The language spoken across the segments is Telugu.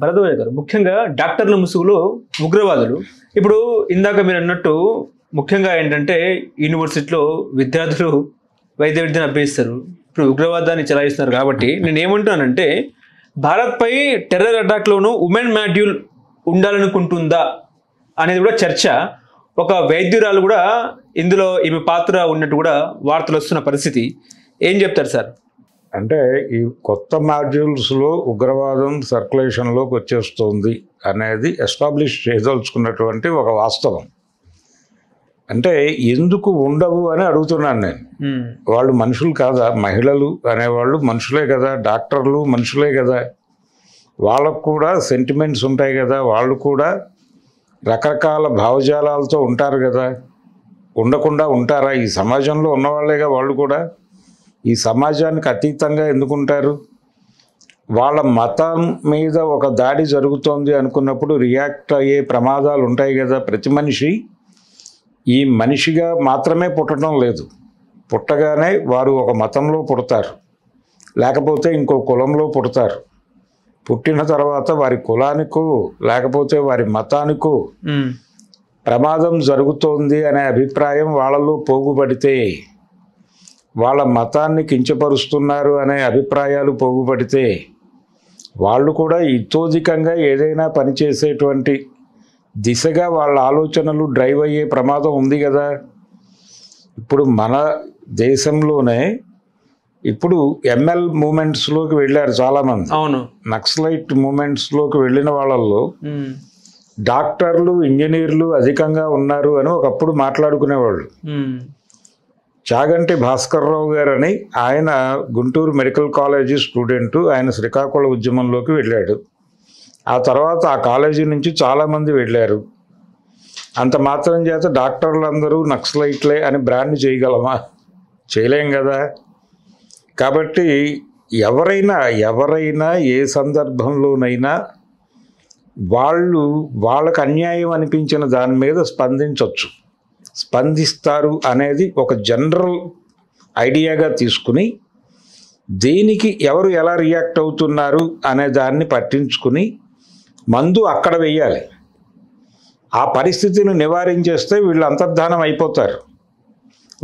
భరద్వాజ గారు, ముఖ్యంగా డాక్టర్ల ముసుగులో ఉగ్రవాదులు. ఇప్పుడు ఇందాక మీరు అన్నట్టు ముఖ్యంగా ఏంటంటే యూనివర్సిటీలో విద్యార్థులు వైద్య విద్యను అభ్యసిస్తారు, ఇప్పుడు ఉగ్రవాదాన్ని చెలాయిస్తున్నారు. కాబట్టి నేను ఏమంటానంటే భారత్పై టెర్రర్ అటాక్లోనూ ఉమెన్ మాడ్యూల్ ఉండాలనుకుంటుందా అనేది కూడా చర్చ. ఒక వైద్యురాలు కూడా ఇందులో ఈమె పాత్ర ఉన్నట్టు కూడా వార్తలు వస్తున్న పరిస్థితి. ఏం చెప్తారు సార్? అంటే ఈ కొత్త మాడ్యూల్స్లో ఉగ్రవాదం సర్క్యులేషన్లోకి వచ్చేస్తుంది అనేది ఎస్టాబ్లిష్ చేయదలుచుకున్నటువంటి ఒక వాస్తవం. అంటే ఎందుకు ఉండవు అని అడుగుతున్నాను నేను. వాళ్ళు మనుషులు కాదా? మహిళలు అనేవాళ్ళు మనుషులే కదా, డాక్టర్లు మనుషులే కదా, వాళ్ళకు కూడా సెంటిమెంట్స్ ఉంటాయి కదా, వాళ్ళు కూడా రకరకాల భావజాలాలతో ఉంటారు కదా, ఉండకుండా ఉంటారా? ఈ సమాజంలో ఉన్నవాళ్ళేగా వాళ్ళు కూడా. ఈ సమాజానికి అతీతంగా ఎందుకుంటారు? వాళ్ళ మతం మీద ఒక దాడి జరుగుతోంది అనుకున్నప్పుడు రియాక్ట్ అయ్యే ప్రమాదాలు ఉంటాయి కదా. ప్రతి మనిషి ఈ మనిషిగా మాత్రమే పుట్టడం లేదు, పుట్టగానే వారు ఒక మతంలో పుడతారు, లేకపోతే ఇంకో కులంలో పుడతారు. పుట్టిన తర్వాత వారి కులానికో లేకపోతే వారి మతానికో ప్రమాదం జరుగుతోంది అనే అభిప్రాయం వాళ్ళలో పోగుపడితే, వాళ్ళ మతాన్ని కించపరుస్తున్నారు అనే అభిప్రాయాలు పోగుపడితే వాళ్ళు కూడా ఇతోధికంగా ఏదైనా పనిచేసేటువంటి దిశగా వాళ్ళ ఆలోచనలు డ్రైవ్ అయ్యే ప్రమాదం ఉంది కదా. ఇప్పుడు మన దేశంలోనే ఇప్పుడు ఎంఎల్ మూమెంట్స్లోకి వెళ్ళారు చాలామంది. అవును, నక్సలైట్ మూమెంట్స్లోకి వెళ్ళిన వాళ్ళల్లో డాక్టర్లు ఇంజనీర్లు అధికంగా ఉన్నారు అని ఒకప్పుడు మాట్లాడుకునేవాళ్ళు. చాగంటి భాస్కర్రావు గారని ఆయన గుంటూరు మెడికల్ కాలేజీ స్టూడెంటు, ఆయన శ్రీకాకుళం ఉద్యమంలోకి వెళ్ళాడు. ఆ తర్వాత ఆ కాలేజీ నుంచి చాలామంది వెళ్ళారు. అంత మాత్రం చేత డాక్టర్లందరూ నక్సలైట్లే అని బ్రాండ్ చేయగలమా? చేయలేం కదా. కాబట్టి ఎవరైనా ఏ సందర్భంలోనైనా వాళ్ళకు అన్యాయం అనిపించిన దాని మీద స్పందిస్తారు అనేది ఒక జనరల్ ఐడియాగా తీసుకుని దేనికి ఎవరు ఎలా రియాక్ట్ అవుతున్నారు అనే దాన్ని పట్టించుకుని మందు అక్కడ వెయ్యాలి. ఆ పరిస్థితిని నివారించేస్తే వీళ్ళు అంతర్ధానం అయిపోతారు.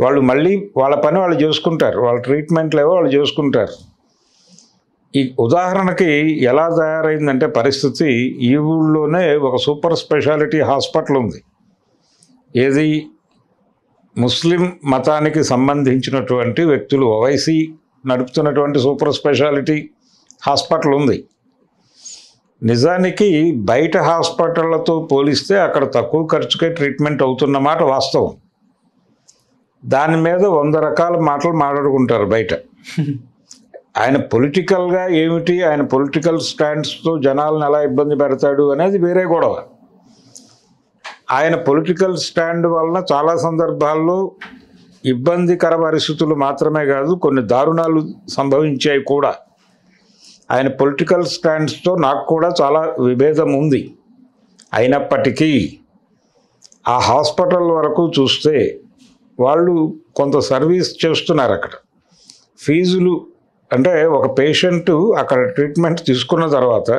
వాళ్ళు మళ్ళీ వాళ్ళ పని వాళ్ళు చేసుకుంటారు, వాళ్ళ ట్రీట్మెంట్లు ఏవో వాళ్ళు చేసుకుంటారు. ఈ ఉదాహరణకి ఎలా తయారైందంటే పరిస్థితి, ఈ ఊళ్ళోనే ఒక సూపర్ స్పెషాలిటీ హాస్పిటల్ ఉంది. ఏది? ముస్లిం మతానికి సంబంధించినటువంటి వ్యక్తులు ఓవైసీ నడుపుతున్నటువంటి సూపర్ స్పెషాలిటీ హాస్పిటల్ ఉంది. నిజానికి బయట హాస్పిటళ్లతో పోలిస్తే అక్కడ తక్కువ ఖర్చుకే ట్రీట్మెంట్ అవుతున్నమాట వాస్తవం. దాని మీద 100 రకాల మాటలు మాట్లాడుకుంటారు బయట. ఆయన పొలిటికల్గా ఏమిటి, ఆయన పొలిటికల్ స్టాండ్స్తో జనాలను ఎలా ఇబ్బంది పెడతాడు అనేది వేరే గొడవ. ఆయన పొలిటికల్ స్టాండ్ వలన చాలా సందర్భాల్లో ఇబ్బందికర పరిస్థితులు మాత్రమే కాదు, కొన్ని దారుణాలు సంభవించాయి కూడా. ఆయన పొలిటికల్ స్టాండ్స్తో నాకు కూడా చాలా విభేదం ఉంది. అయినప్పటికీ ఆ హాస్పిటల్ వరకు చూస్తే వాళ్ళు కొంత సర్వీస్ చేస్తున్నారు. అక్కడ ఫీజులు అంటే ఒక పేషెంటు అక్కడ ట్రీట్మెంట్ తీసుకున్న తర్వాత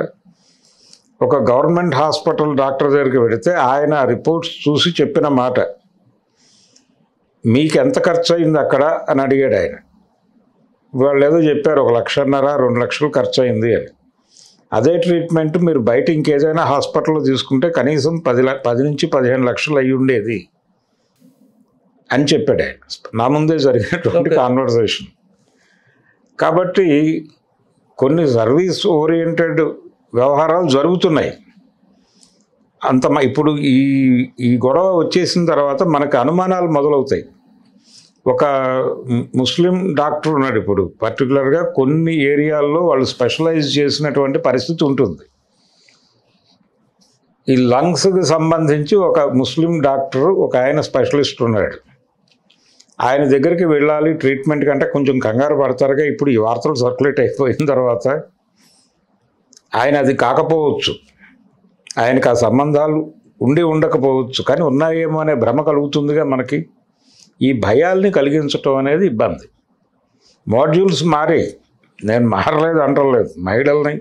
ఒక గవర్నమెంట్ హాస్పిటల్ డాక్టర్ దగ్గరికి వెళితే ఆయన రిపోర్ట్స్ చూసి చెప్పిన మాట, మీకు ఎంత ఖర్చు అయింది అక్కడ అని అడిగాడు ఆయన. వాళ్ళు ఏదో చెప్పారు 1,50,000 2 లక్షలు ఖర్చు అయింది అని. అదే ట్రీట్మెంట్ మీరు బయట ఇంకేదైనా హాస్పిటల్లో తీసుకుంటే కనీసం 10 నుంచి 15 లక్షలు అయ్యి ఉండేది అని చెప్పాడు ఆయన. నా ముందే జరిగినటువంటి కాన్వర్సేషన్. కాబట్టి కొన్ని సర్వీస్ ఓరియంటెడ్ వ్యవహారాలు జరుగుతున్నాయి. ఇప్పుడు ఈ గొడవ వచ్చేసిన తర్వాత మనకు అనుమానాలు మొదలవుతాయి. ఒక ముస్లిం డాక్టర్ ఉన్నాడు ఇప్పుడు, పర్టికులర్గా కొన్ని ఏరియాల్లో వాళ్ళు స్పెషలైజ్ చేసినటువంటి పరిస్థితి ఉంటుంది. ఈ లంగ్స్కి సంబంధించి ఒక ముస్లిం డాక్టర్, ఒక ఆయన స్పెషలిస్ట్ ఉన్నాడు. ఆయన దగ్గరికి వెళ్ళాలి ట్రీట్మెంట్ కంటే కొంచెం కంగారు పడతారుగా. ఇప్పుడు ఈ వార్తలు సర్క్యులేట్ అయిపోయిన తర్వాత ఆయన అది కాకపోవచ్చు, ఆయనకు ఆ సంబంధాలు ఉండకపోవచ్చు, కానీ ఉన్నాయేమో అనే భ్రమ కలుగుతుందిగా మనకి. ఈ భయాల్ని కలిగించటం అనేది ఇబ్బంది. మాడ్యూల్స్ మారే, నేను మారలేదు అంటలేదు, మహిళల్ని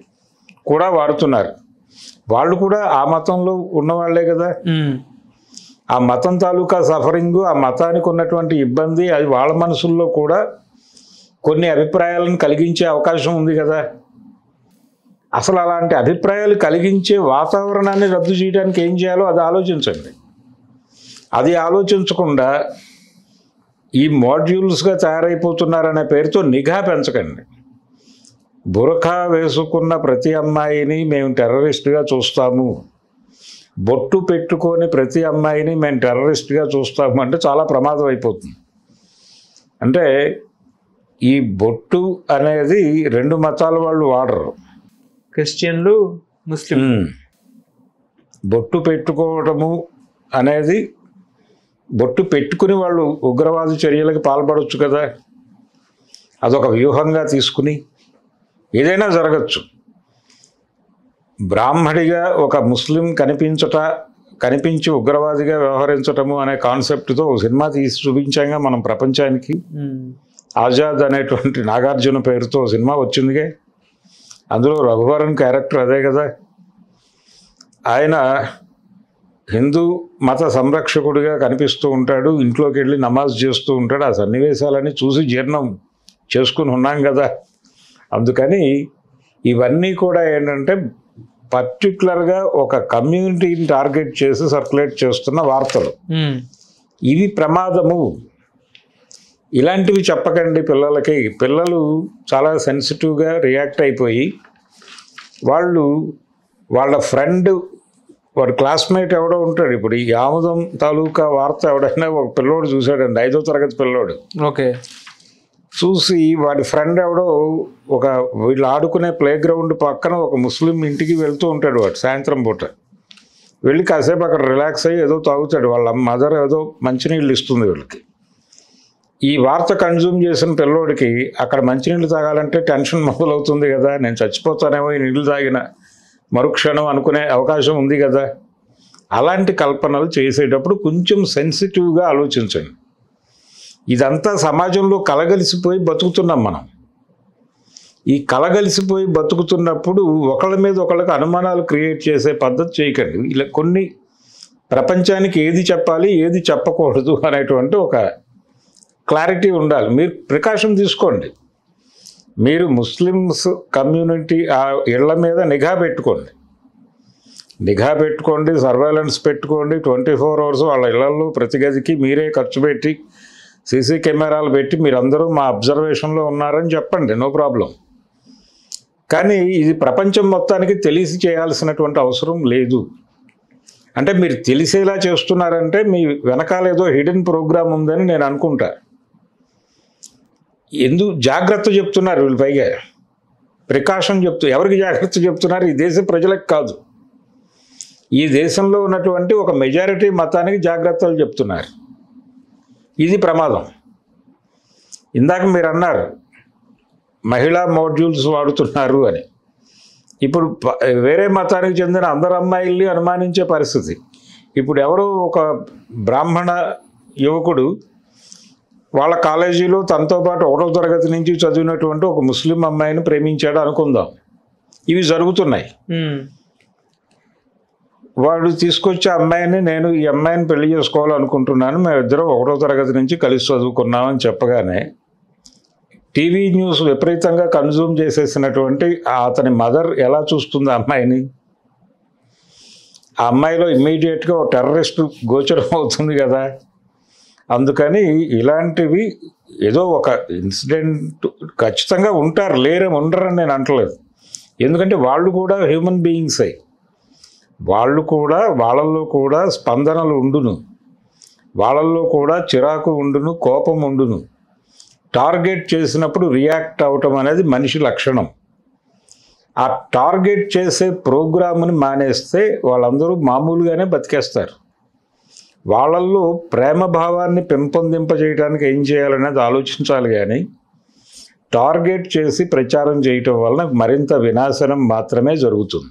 కూడా వాడుతున్నారు. వాళ్ళు కూడా ఆ మతంలో ఉన్నవాళ్లే కదా. ఉమ్. ఆ మతం తాలూకా సఫరింగ్, ఆ మతానికి ఉన్నటువంటి ఇబ్బంది, అది వాళ్ళ మనసుల్లో కూడా కొన్ని అభిప్రాయాలను కలిగించే అవకాశం ఉంది కదా. అసలు అలాంటి అభిప్రాయాలు కలిగించే వాతావరణాన్ని రద్దు చేయడానికి ఏం చేయాలో అది ఆలోచించండి. అది ఆలోచించకుండా ఈ మాడ్యూల్స్గా తయారైపోతున్నారనే పేరుతో నిఘా పెంచకండి. బురఖా వేసుకున్న ప్రతి అమ్మాయిని మేము టెర్రరిస్ట్గా చూస్తాము, బొట్టు పెట్టుకొని ప్రతి అమ్మాయిని మేము టెర్రరిస్ట్గా చూస్తాము అంటే చాలా ప్రమాదం అయిపోతుంది. అంటే ఈ బొట్టు అనేది రెండు మతాల వాళ్ళు వాడరు. క్రిస్టియన్లు, ముస్లిం. బొట్టు పెట్టుకోవటము అనేది, బొట్టు పెట్టుకుని వాళ్ళు ఉగ్రవాద చర్యలకు పాల్పడవచ్చు కదా. అదొక వ్యూహంగా తీసుకుని ఏదైనా జరగచ్చు. బ్రాహ్మడిగా ఒక ముస్లిం కనిపించి ఉగ్రవాదిగా వ్యవహరించటము అనే కాన్సెప్ట్తో ఒక సినిమా తీసి చూపించాగా మనం ప్రపంచానికి. ఆజాద్ అనేటువంటి నాగార్జున పేరుతో సినిమా వచ్చిందిగా. అందులో రఘువరన్ క్యారెక్టర్ అదే కదా. ఆయన హిందూ మత సంరక్షకుడిగా కనిపిస్తూ ఉంటాడు, ఇంట్లోకి వెళ్ళి నమాజ్ చేస్తూ ఉంటాడు. ఆ సన్నివేశాలని చూసి జీర్ణం చేసుకుని ఉన్నాం కదా. అందుకని ఇవన్నీ కూడా ఏంటంటే పర్టికులర్గా ఒక కమ్యూనిటీని టార్గెట్ చేసి సర్క్యులేట్ చేస్తున్న వార్తలు. ఇవి ప్రమాదము. ఇలాంటివి చెప్పకండి పిల్లలకి. పిల్లలు చాలా సెన్సిటివ్గా రియాక్ట్ అయిపోయి వాళ్ళ ఫ్రెండ్, వాడు క్లాస్మేట్ ఎవడో ఉంటాడు. ఇప్పుడు ఈ ఆముదం తాలూకా వార్త ఎవడైనా ఒక పిల్లోడు చూశాడండి, 5వ తరగతి పిల్లోడు. ఓకే. చూసి వాడి ఫ్రెండ్ ఎవడో వీళ్ళు ఆడుకునే ప్లే గ్రౌండ్ పక్కన ఒక ముస్లిం ఇంటికి వెళ్తూ ఉంటాడు. వాడు సాయంత్రం పూట వెళ్ళి కాసేపు అక్కడ రిలాక్స్ అయ్యి ఏదో తాగుతాడు. వాళ్ళ మదర్ ఏదో మంచినీళ్ళు ఇస్తుంది వీళ్ళకి. ఈ వార్త కన్జ్యూమ్ చేసిన పిల్లోడికి అక్కడ మంచినీళ్ళు తాగాలంటే టెన్షన్ మొదలవుతుంది కదా. నేను చచ్చిపోతానేమో ఈ నీళ్ళు తాగిన మరుక్షణం అనుకునే అవకాశం ఉంది కదా. అలాంటి కల్పనలు చేసేటప్పుడు కొంచెం సెన్సిటివ్గా ఆలోచించండి. ఇదంతా సమాజంలో కలగలిసిపోయి బతుకుతున్నాం మనం. ఈ కలగలిసిపోయి బతుకుతున్నప్పుడు ఒకళ్ళ మీద ఒకళ్ళకి అనుమానాలు క్రియేట్ చేసే పద్ధతి చేయకండి. ఇలా కొన్ని ప్రపంచానికి ఏది చెప్పాలి ఏది చెప్పకూడదు అనేటువంటి ఒక క్లారిటీ ఉండాలి. మీరు ప్రికాషన్ తీసుకోండి. మీరు ముస్లిమ్స్ కమ్యూనిటీ ఆ ఇళ్ల మీద నిఘా పెట్టుకోండి, సర్వేలెన్స్ పెట్టుకోండి. 24 hours వాళ్ళ ఇళ్లలో ప్రతి గదికి మీరే ఖర్చు పెట్టి సీసీ కెమెరాలు పెట్టి మీరందరూ మా అబ్జర్వేషన్లో ఉన్నారని చెప్పండి, నో ప్రాబ్లం. కానీ ఇది ప్రపంచం మొత్తానికి తెలిసి చేయాల్సినటువంటి అవసరం లేదు. అంటే మీరు తెలిసేలా చేస్తున్నారంటే మీ వెనకాల ఏదో హిడెన్ ప్రోగ్రామ్ ఉందని నేను అనుకుంటా. ఎందుకు జాగ్రత్త చెప్తున్నారు వీళ్ళు, పైగా ప్రికాషన్ ఎవరికి జాగ్రత్త చెప్తున్నారు? ఈ దేశ ప్రజలకు కాదు, ఈ దేశంలో ఉన్నటువంటి ఒక మెజారిటీ మతానికి జాగ్రత్తలు చెప్తున్నారు. ఇది ప్రమాదం. ఇందాక మీరు అన్నారు మహిళా మాడ్యూల్స్ వాడుతున్నారు అని. ఇప్పుడు వేరే మతానికి చెందిన అందరు అమ్మాయిల్ని అనుమానించే పరిస్థితి. ఇప్పుడు ఎవరో ఒక బ్రాహ్మణ యువకుడు వాళ్ళ కాలేజీలో తనతో పాటు 1వ తరగతి నుంచి చదివినటువంటి ఒక ముస్లిం అమ్మాయిని ప్రేమించాడు అనుకుందాం. ఇవి జరుగుతున్నాయి. వాడు తీసుకొచ్చే అమ్మాయిని, నేను ఈ అమ్మాయిని పెళ్లి చేసుకోవాలనుకుంటున్నాను, మేమిద్దరం 1వ తరగతి నుంచి కలిసి చదువుకున్నామని చెప్పగానే టీవీ న్యూస్ విపరీతంగా కన్జ్యూమ్ చేసేసినటువంటి అతని మదర్ ఎలా చూస్తుంది ఆ అమ్మాయిని? ఆ అమ్మాయిలో ఇమ్మీడియట్గా ఒక టెర్రరిస్ట్ గోచరం అవుతుంది కదా. అందుకని ఇలాంటివి ఏదో ఒక ఇన్సిడెంట్ ఖచ్చితంగా ఉంటారు, ఉండరని నేను అంటలేదు. ఎందుకంటే వాళ్ళు కూడా హ్యూమన్ బీయింగ్స్ అయ్యి వాళ్ళల్లో కూడా స్పందనలు ఉండును, వాళ్ళల్లో కూడా చిరాకు ఉండును, కోపం ఉండును. టార్గెట్ చేసినప్పుడు రియాక్ట్ అవటం అనేది మనిషి లక్షణం. ఆ టార్గెట్ చేసే ప్రోగ్రామ్ని మానేస్తే వాళ్ళందరూ మామూలుగానే బతికేస్తారు. వాళ్ళల్లో ప్రేమ భావాన్ని పెంపొందింపజేయడానికి ఏం చేయాలనేది ఆలోచించాలి. కానీ టార్గెట్ చేసి ప్రచారం చేయటం వలన మరింత వినాశనం మాత్రమే జరుగుతుంది.